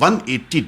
180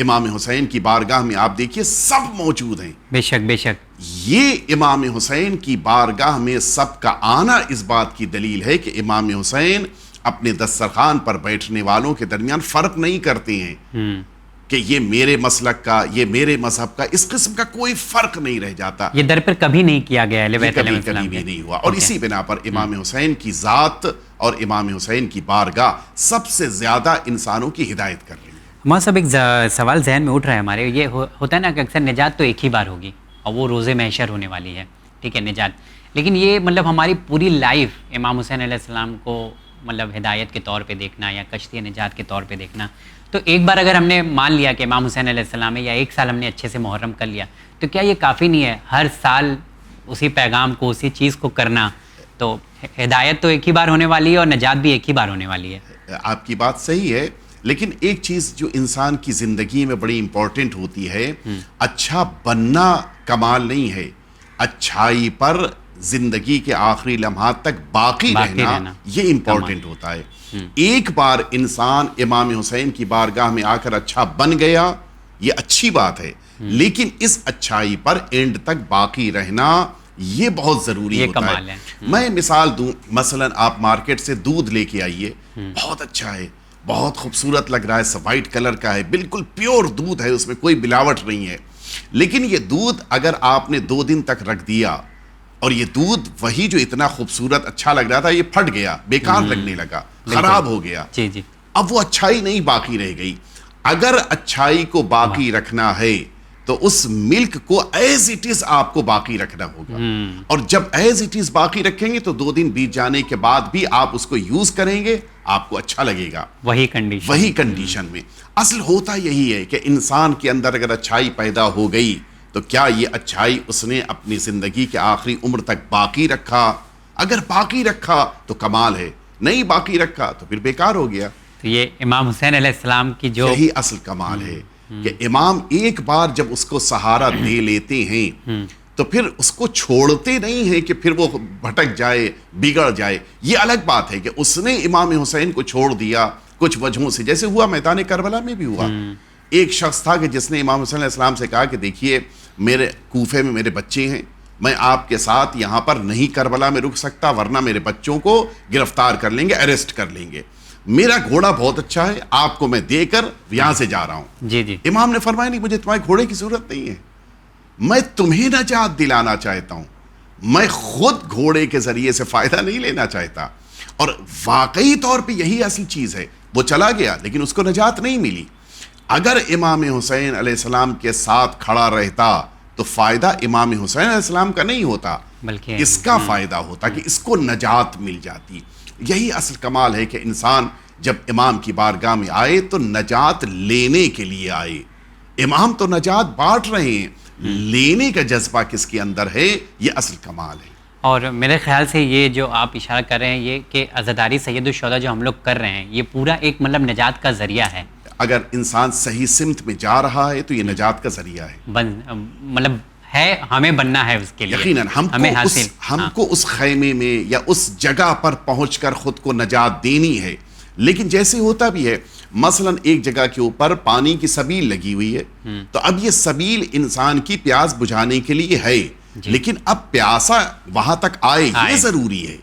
امام حسین کی بارگاہ میں آپ دیکھیے سب موجود ہیں. بے شک بے شک. یہ امام حسین کی بارگاہ میں سب کا آنا اس بات کی دلیل ہے کہ امام حسین اپنے دسترخوان پر بیٹھنے والوں کے درمیان فرق نہیں کرتے ہیں کہ یہ میرے مسلک کا، یہ میرے مذہب کا، اس قسم کا کوئی فرق نہیں رہ جاتا. یہ در پر کبھی نہیں کیا گیا ہے، کبھی بھی نہیں ہوا. اور اسی بنا پر امام حسین کی ذات اور امام حسین کی بارگاہ سب سے زیادہ انسانوں کی ہدایت کر رہی ہے. ہمارا سب ایک سوال ذہن میں اٹھ رہا ہے ہمارے، یہ ہوتا ہے نا کہ اکثر نجات تو ایک ہی بار ہوگی اور وہ روز محشر ہونے والی ہے، ٹھیک ہے، نجات. لیکن یہ مطلب ہماری پوری لائف امام حسین علیہ السلام کو مطلب ہدایت کے طور پہ دیکھنا یا کشتی نجات کے طور پہ دیکھنا، تو ایک بار اگر ہم نے مان لیا کہ امام حسین علیہ السلام ہے، یا ایک سال ہم نے اچھے سے محرم کر لیا، تو کیا یہ کافی نہیں ہے ہر سال اسی پیغام کو، اسی چیز کو کرنا؟ تو ہدایت تو ایک ہی بار ہونے والی ہے اور نجات بھی ایک ہی بار ہونے والی ہے. آپ کی بات صحیح ہے، لیکن ایک چیز جو انسان کی زندگی میں بڑی امپورٹنٹ ہوتی ہے، اچھا بننا کمال نہیں ہے، اچھائی پر زندگی کے آخری لمحات تک باقی رہنا یہ امپورٹنٹ ہوتا ہے. ایک بار انسان امام حسین کی بارگاہ میں آ کر اچھا بن گیا، یہ اچھی بات ہے، لیکن اس اچھائی پر اینڈ تک باقی رہنا یہ بہت ضروری ہوتا ہے. میں مثال دوں، مثلا آپ مارکیٹ سے دودھ لے کے آئیے، بہت اچھا ہے، بہت خوبصورت لگ رہا ہے، وائٹ کلر کا ہے، بالکل پیور دودھ ہے، اس میں کوئی ملاوٹ نہیں ہے. لیکن یہ دودھ اگر آپ نے 2 دن تک رکھ دیا اور یہ دودھ وہی جو اتنا خوبصورت اچھا لگ رہا تھا یہ پھٹ گیا، بیکار لگنے لگا، خراب ہو گیا، اب وہ اچھائی نہیں باقی رہ گئی. اگر اچھائی کو باقی رکھنا ہے تو اس ملک کو ایز اٹ از آپ کو باقی رکھنا ہوگا. اور جب ایز اٹ از باقی رکھیں گے تو 2 دن بیت جانے کے بعد بھی آپ اس کو یوز کریں گے، آپ کو اچھا لگے گا، وہی کنڈیشن میں. اصل ہوتا یہی ہے کہ انسان کے اندر اگر اچھائی پیدا ہو گئی تو کیا یہ اچھائی اس نے اپنی زندگی کے آخری عمر تک باقی رکھا؟ اگر باقی رکھا تو کمال ہے، نہیں باقی رکھا تو پھر بیکار ہو گیا. تو یہ امام حسین علیہ السلام کی جو یہی اصل کمال ہے کہ امام ایک بار جب اس کو سہارا دے لیتے ہیں تو پھر اس کو چھوڑتے نہیں ہیں کہ پھر وہ بھٹک جائے، بگڑ جائے. یہ الگ بات ہے کہ اس نے امام حسین کو چھوڑ دیا کچھ وجہوں سے، جیسے ہوا میدان کربلا میں بھی ہوا. ایک شخص تھا کہ جس نے امام حسین علیہ السلام سے کہا کہ دیکھیے میرے کوفے میں میرے بچے ہیں، میں آپ کے ساتھ یہاں پر نہیں کربلا میں رک سکتا، ورنہ میرے بچوں کو گرفتار کر لیں گے، اریسٹ کر لیں گے. میرا گھوڑا بہت اچھا ہے، آپ کو میں دے کر یہاں سے جا رہا ہوں. امام نے فرمایا نہیں، مجھے تمہارے گھوڑے کی ضرورت نہیں ہے، میں تمہیں نجات دلانا چاہتا ہوں، میں خود گھوڑے کے ذریعے سے فائدہ نہیں لینا چاہتا. اور واقعی طور پہ یہی اصل چیز ہے. وہ چلا گیا لیکن اس کو نجات نہیں ملی. اگر امام حسین علیہ السلام کے ساتھ کھڑا رہتا تو فائدہ امام حسین علیہ السلام کا نہیں ہوتا، بلکہ اس کا فائدہ ہوتا کہ اس کو نجات مل جاتی. یہی اصل کمال ہے کہ انسان جب امام کی بارگاہ میں آئے تو نجات لینے کے لیے آئے. امام تو نجات بانٹ رہے ہیں، لینے کا جذبہ کس کے اندر ہے، یہ اصل کمال ہے. اور میرے خیال سے یہ جو آپ اشارہ کر رہے ہیں، یہ کہ عزاداری سید الشہداء جو ہم لوگ کر رہے ہیں، یہ پورا ایک مطلب نجات کا ذریعہ ہے. اگر انسان صحیح سمت میں جا رہا ہے تو یہ نجات کا ذریعہ ہے. مطلب ہے، ہمیں بننا ہے اس کے لیے. یقیناً ہم کو اس خیمے میں یا اس جگہ پر پہنچ کر خود کو نجات دینی ہے. لیکن جیسے ہوتا بھی ہے، مثلا ایک جگہ کے اوپر پانی کی سبیل لگی ہوئی ہے، تو اب یہ سبیل انسان کی پیاس بجھانے کے لیے ہے، لیکن اب پیاسا وہاں تک آئے یہ ضروری ہے.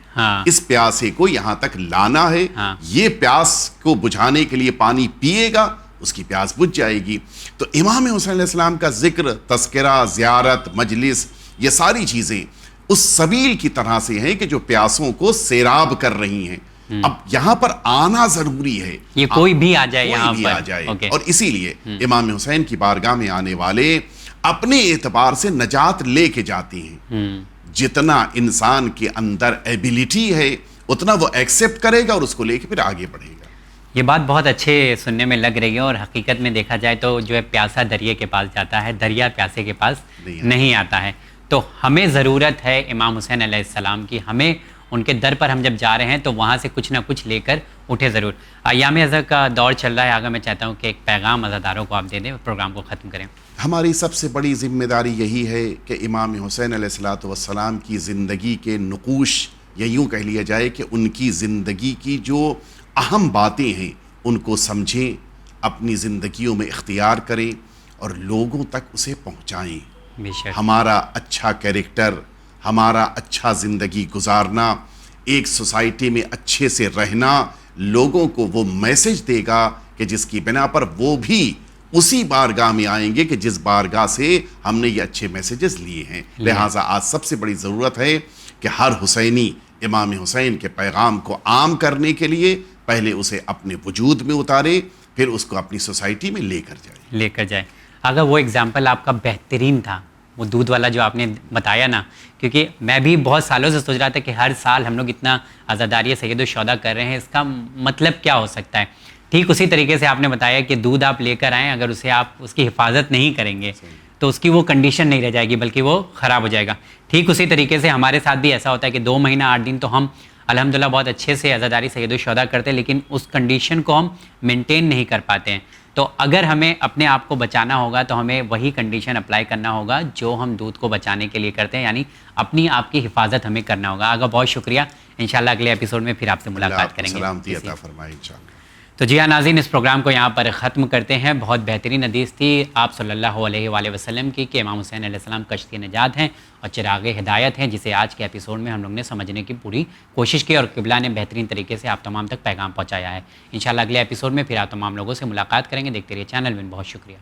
اس پیاسے کو یہاں تک لانا ہے. یہ پیاس کو بجھانے کے لیے پانی پیے گا، اس کی پیاس بجھ جائے گی. تو امام حسین علیہ السلام کا ذکر، تذکرہ، زیارت، مجلس، یہ ساری چیزیں اس سبیل کی طرح سے ہیں کہ جو پیاسوں کو سیراب کر رہی ہیں. اب یہاں پر آنا ضروری ہے، یہ کوئی بھی آ جائے، یہاں پر آ جائے. اور اسی لیے امام حسین کی بارگاہ میں آنے والے اپنے اعتبار سے نجات لے کے جاتے ہیں. جتنا انسان کے اندر ایبیلٹی ہے اتنا وہ ایکسیپٹ کرے گا اور اس کو لے کے پھر آگے بڑھے گا. یہ بات بہت اچھے سننے میں لگ رہی ہے، اور حقیقت میں دیکھا جائے تو جو ہے پیاسا دریا کے پاس جاتا ہے، دریا پیاسے کے پاس نہیں آتا ہے. تو ہمیں ضرورت ہے امام حسین علیہ السلام کی. ہمیں ان کے در پر ہم جب جا رہے ہیں تو وہاں سے کچھ نہ کچھ لے کر اٹھے ضرور. ایام ازاں کا دور چل رہا ہے، آگے میں چاہتا ہوں کہ ایک پیغام عزاداروں کو آپ دے دیں، پروگرام کو ختم کریں. ہماری سب سے بڑی ذمہ داری یہی ہے کہ امام حسین علیہ السلام کی زندگی کے نقوش، یا یوں کہہ لیا جائے کہ ان کی زندگی کی جو اہم باتیں ہیں ان کو سمجھیں، اپنی زندگیوں میں اختیار کریں اور لوگوں تک اسے پہنچائیں. بے شک. ہمارا اچھا کیریکٹر، ہمارا اچھا زندگی گزارنا، ایک سوسائٹی میں اچھے سے رہنا لوگوں کو وہ میسج دے گا کہ جس کی بنا پر وہ بھی اسی بارگاہ میں آئیں گے کہ جس بارگاہ سے ہم نے یہ اچھے میسیجز لیے ہیں. لہٰذا آج سب سے بڑی ضرورت ہے کہ ہر حسینی امام حسین کے پیغام کو عام کرنے کے لیے پہلے اسے اپنے وجود میں اتارے، پھر اس کو اپنی سوسائٹی میں لے کر جائے. اگر وہ اگزامپل آپ کا بہترین تھا، وہ دودھ والا جو آپ نے بتایا نا، کیونکہ میں بھی بہت سالوں سے سوچ رہا تھا کہ ہر سال ہم لوگ اتنا عزاداری سید الشہداء کر رہے ہیں، اس کا مطلب کیا ہو سکتا ہے. ٹھیک اسی طریقے سے آپ نے بتایا کہ دودھ آپ لے کر آئیں، اگر اسے آپ اس کی حفاظت نہیں کریں گے تو اس کی وہ کنڈیشن نہیں رہ جائے گی بلکہ وہ خراب ہو جائے گا. ٹھیک اسی طریقے سے ہمارے ساتھ بھی ایسا ہوتا ہے کہ 2 مہینہ 8 دن تو ہم الحمدللہ بہت اچھے سے عزاداری سید الشہداء کرتے ہیں، لیکن اس کنڈیشن کو ہم مینٹین نہیں کر پاتے ہیں. تو اگر ہمیں اپنے آپ کو بچانا ہوگا تو ہمیں وہی کنڈیشن اپلائی کرنا ہوگا جو ہم دودھ کو بچانے کے لیے کرتے ہیں، یعنی اپنی آپ کی حفاظت ہمیں کرنا ہوگا. آگا بہت شکریہ. انشاءاللہ اگلے ایپیسوڈ میں پھر آپ سے ملاقات کریں گے. سلامتی عطا فرمائے انشاءاللہ. تو جی ہاں ناظرین، اس پروگرام کو یہاں پر ختم کرتے ہیں. بہت بہترین حدیث تھی آپ صلی اللہ علیہ وآلہ وسلم کی کہ امام حسین علیہ السلام کشتی نجات ہیں اور چراغ ہدایت ہیں، جسے آج کے ایپیسوڈ میں ہم لوگ نے سمجھنے کی پوری کوشش کی اور قبلہ نے بہترین طریقے سے آپ تمام تک پیغام پہنچایا ہے. انشاءاللہ اگلے ایپیسوڈ میں پھر آپ تمام لوگوں سے ملاقات کریں گے. دیکھتے رہیے چینل ون. بہت شکریہ.